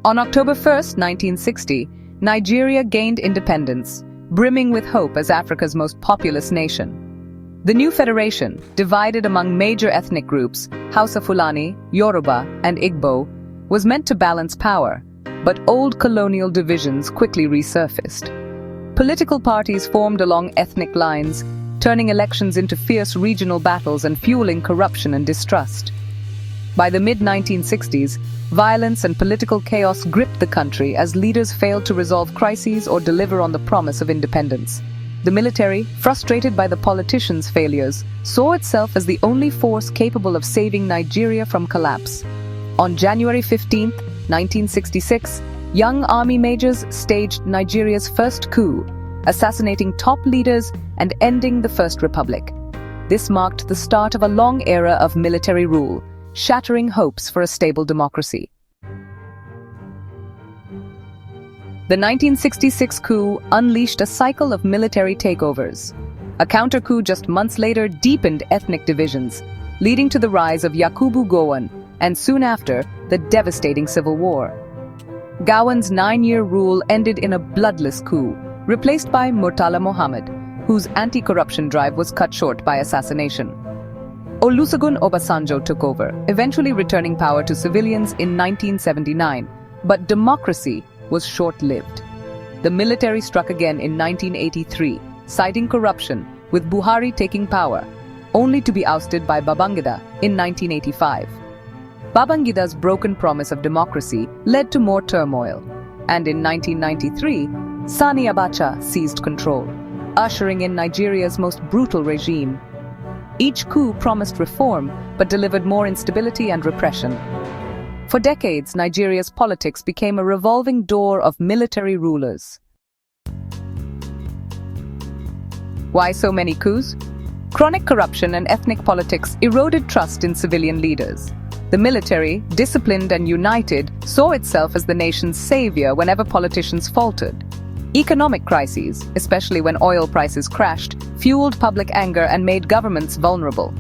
On October 1st, 1960, Nigeria gained independence, brimming with hope as Africa's most populous nation. The new federation, divided among major ethnic groups, Hausa Fulani, Yoruba, and Igbo, was meant to balance power, but old colonial divisions quickly resurfaced. Political parties formed along ethnic lines, turning elections into fierce regional battles and fueling corruption and distrust. By the mid-1960s, violence and political chaos gripped the country as leaders failed to resolve crises or deliver on the promise of independence. The military, frustrated by the politicians' failures, saw itself as the only force capable of saving Nigeria from collapse. On January 15, 1966, young army majors staged Nigeria's first coup, assassinating top leaders and ending the First Republic. This marked the start of a long era of military rule, shattering hopes for a stable democracy. The 1966 coup unleashed a cycle of military takeovers. A counter-coup just months later deepened ethnic divisions, leading to the rise of Yakubu Gowon, and soon after, the devastating civil war. Gowon's 9-year rule ended in a bloodless coup, replaced by Murtala Mohammed, whose anti-corruption drive was cut short by assassination. Olusegun Obasanjo took over, eventually returning power to civilians in 1979, but democracy was short-lived. The military struck again in 1983, citing corruption, with Buhari taking power, only to be ousted by Babangida in 1985. Babangida's broken promise of democracy led to more turmoil, and in 1993, Sani Abacha seized control, ushering in Nigeria's most brutal regime. Each coup promised reform, but delivered more instability and repression. For decades, Nigeria's politics became a revolving door of military rulers. Why so many coups? Chronic corruption and ethnic politics eroded trust in civilian leaders. The military, disciplined and united, saw itself as the nation's savior whenever politicians faltered. Economic crises, especially when oil prices crashed, fueled public anger and made governments vulnerable.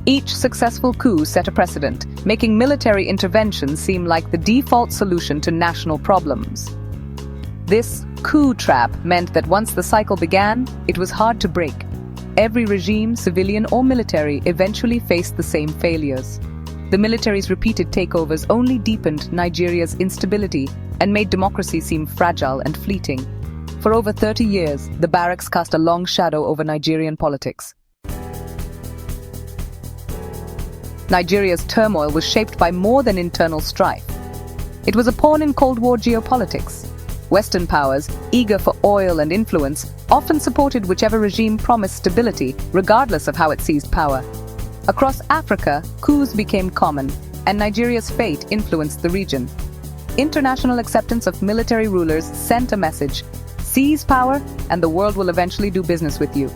Each successful coup set a precedent, making military intervention seem like the default solution to national problems. This coup trap meant that once the cycle began, it was hard to break. Every regime, civilian or military, eventually faced the same failures. The military's repeated takeovers only deepened Nigeria's instability and made democracy seem fragile and fleeting. For over 30 years, the Barracks cast a long shadow over Nigerian politics. Nigeria's turmoil was shaped by more than internal strife. It was a pawn in Cold War geopolitics. Western powers, eager for oil and influence, often supported whichever regime promised stability, regardless of how it seized power. Across Africa, coups became common, and Nigeria's fate influenced the region. International acceptance of military rulers sent a message: seize power, and the world will eventually do business with you.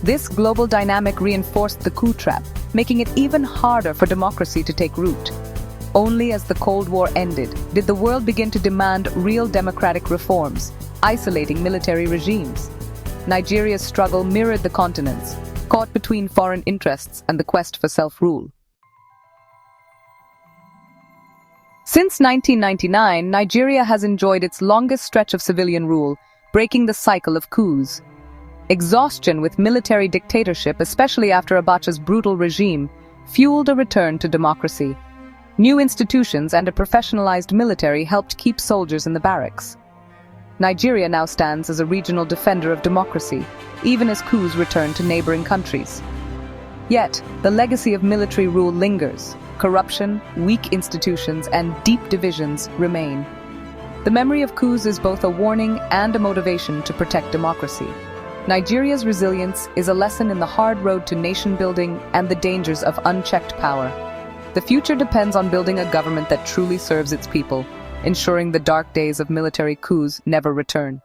This global dynamic reinforced the coup trap, making it even harder for democracy to take root. Only as the Cold War ended did the world begin to demand real democratic reforms, isolating military regimes. Nigeria's struggle mirrored the continent's, caught between foreign interests and the quest for self-rule. Since 1999, Nigeria has enjoyed its longest stretch of civilian rule, breaking the cycle of coups. Exhaustion with military dictatorship, especially after Abacha's brutal regime, fueled a return to democracy. New institutions and a professionalized military helped keep soldiers in the barracks. Nigeria now stands as a regional defender of democracy, even as coups return to neighboring countries. Yet, the legacy of military rule lingers. Corruption, weak institutions, and deep divisions remain. The memory of coups is both a warning and a motivation to protect democracy. Nigeria's resilience is a lesson in the hard road to nation-building and the dangers of unchecked power. The future depends on building a government that truly serves its people, ensuring the dark days of military coups never return.